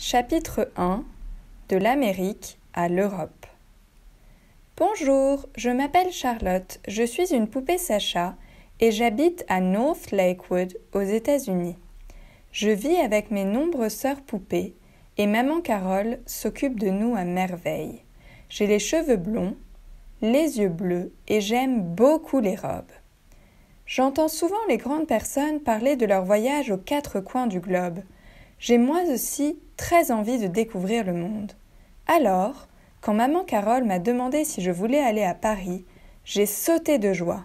Chapitre 1 de l'Amérique à l'Europe. Bonjour, je m'appelle Charlotte, je suis une poupée Sacha et j'habite à North Lakewood aux États-Unis. Je vis avec mes nombreuses sœurs poupées et maman Carole s'occupe de nous à merveille. J'ai les cheveux blonds, les yeux bleus et j'aime beaucoup les robes. J'entends souvent les grandes personnes parler de leur voyage aux quatre coins du globe. J'ai moi aussi très envie de découvrir le monde. Alors, quand maman Carole m'a demandé si je voulais aller à Paris, j'ai sauté de joie.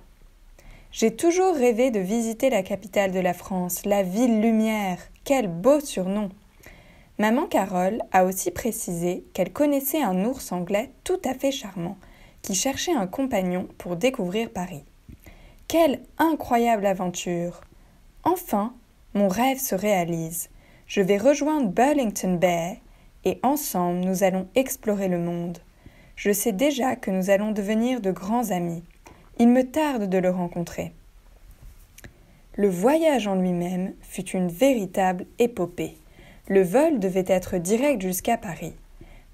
J'ai toujours rêvé de visiter la capitale de la France, la ville lumière. Quel beau surnom! Maman Carole a aussi précisé qu'elle connaissait un ours anglais tout à fait charmant, qui cherchait un compagnon pour découvrir Paris. Quelle incroyable aventure! Enfin, mon rêve se réalise. Je vais rejoindre Burlington Bay et ensemble nous allons explorer le monde. Je sais déjà que nous allons devenir de grands amis. Il me tarde de le rencontrer. Le voyage en lui-même fut une véritable épopée. Le vol devait être direct jusqu'à Paris.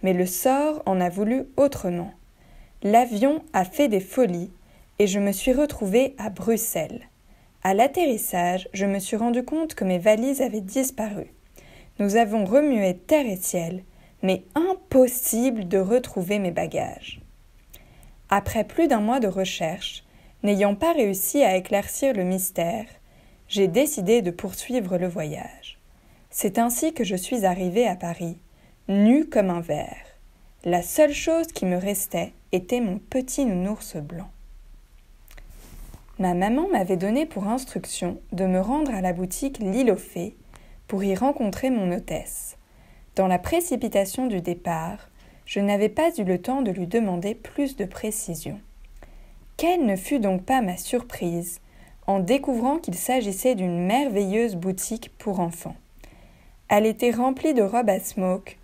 Mais le sort en a voulu autrement. L'avion a fait des folies et je me suis retrouvée à Bruxelles. À l'atterrissage, je me suis rendu compte que mes valises avaient disparu. Nous avons remué terre et ciel, mais impossible de retrouver mes bagages. Après plus d'un mois de recherche, n'ayant pas réussi à éclaircir le mystère, j'ai décidé de poursuivre le voyage. C'est ainsi que je suis arrivée à Paris, nue comme un ver. La seule chose qui me restait était mon petit nounours blanc. Ma maman m'avait donné pour instruction de me rendre à la boutique L'Île aux Fées pour y rencontrer mon hôtesse. Dans la précipitation du départ, je n'avais pas eu le temps de lui demander plus de précision. Quelle ne fut donc pas ma surprise en découvrant qu'il s'agissait d'une merveilleuse boutique pour enfants. Elle était remplie de robes à smoke,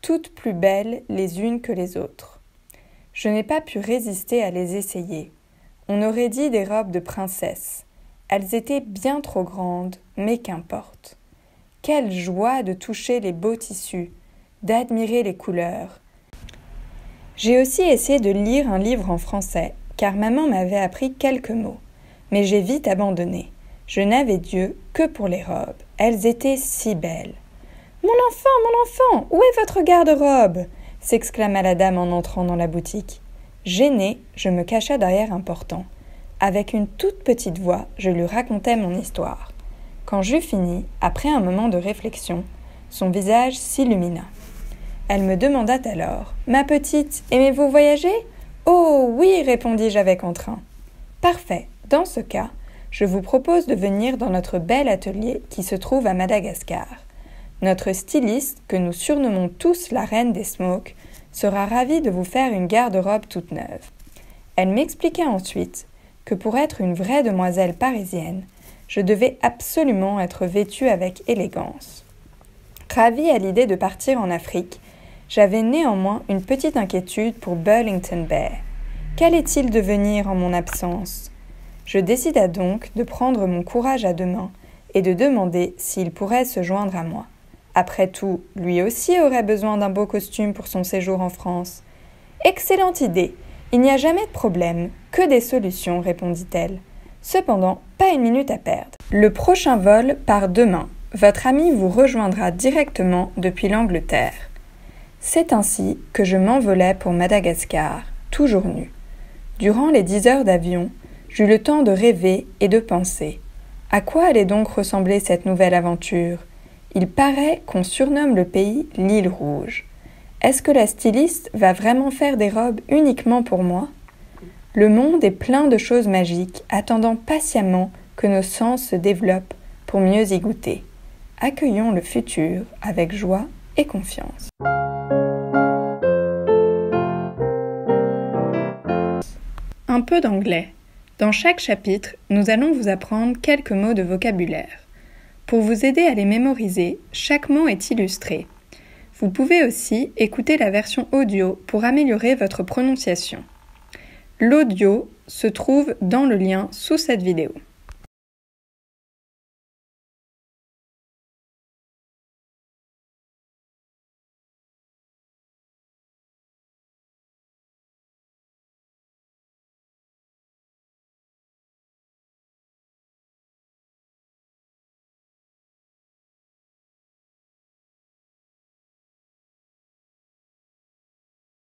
toutes plus belles les unes que les autres. Je n'ai pas pu résister à les essayer. On aurait dit des robes de princesse. Elles étaient bien trop grandes, mais qu'importe. Quelle joie de toucher les beaux tissus, d'admirer les couleurs. J'ai aussi essayé de lire un livre en français, car maman m'avait appris quelques mots. Mais j'ai vite abandonné. Je n'avais d'yeux que pour les robes. Elles étaient si belles. « Mon enfant, où est votre garde-robe » s'exclama la dame en entrant dans la boutique. Gênée, je me cacha derrière un portant. Avec une toute petite voix, je lui racontais mon histoire. Quand j'eus fini, après un moment de réflexion, son visage s'illumina. Elle me demanda alors « Ma petite, aimez-vous voyager ?»« Oh oui !» répondis-je avec entrain. « Parfait, dans ce cas, je vous propose de venir dans notre bel atelier qui se trouve à Madagascar. Notre styliste, que nous surnommons tous la reine des smokes, sera ravie de vous faire une garde-robe toute neuve. » Elle m'expliqua ensuite que pour être une vraie demoiselle parisienne, je devais absolument être vêtue avec élégance. Ravie à l'idée de partir en Afrique, j'avais néanmoins une petite inquiétude pour Burlington Bay. Qu'allait-il devenir en mon absence ? Je décida donc de prendre mon courage à deux mains et de demander s'il pourrait se joindre à moi. Après tout, lui aussi aurait besoin d'un beau costume pour son séjour en France. « Excellente idée, il n'y a jamais de problème, que des solutions, répondit-elle. Cependant, pas une minute à perdre. Le prochain vol part demain. Votre ami vous rejoindra directement depuis l'Angleterre. C'est ainsi que je m'envolai pour Madagascar, toujours nue. Durant les 10 heures d'avion, j'eus le temps de rêver et de penser. À quoi allait donc ressembler cette nouvelle aventure ? Il paraît qu'on surnomme le pays l'île rouge. Est-ce que la styliste va vraiment faire des robes uniquement pour moi ? Le monde est plein de choses magiques, attendant patiemment que nos sens se développent pour mieux y goûter. Accueillons le futur avec joie et confiance. Un peu d'anglais. Dans chaque chapitre, nous allons vous apprendre quelques mots de vocabulaire. Pour vous aider à les mémoriser, chaque mot est illustré. Vous pouvez aussi écouter la version audio pour améliorer votre prononciation. L'audio se trouve dans le lien sous cette vidéo.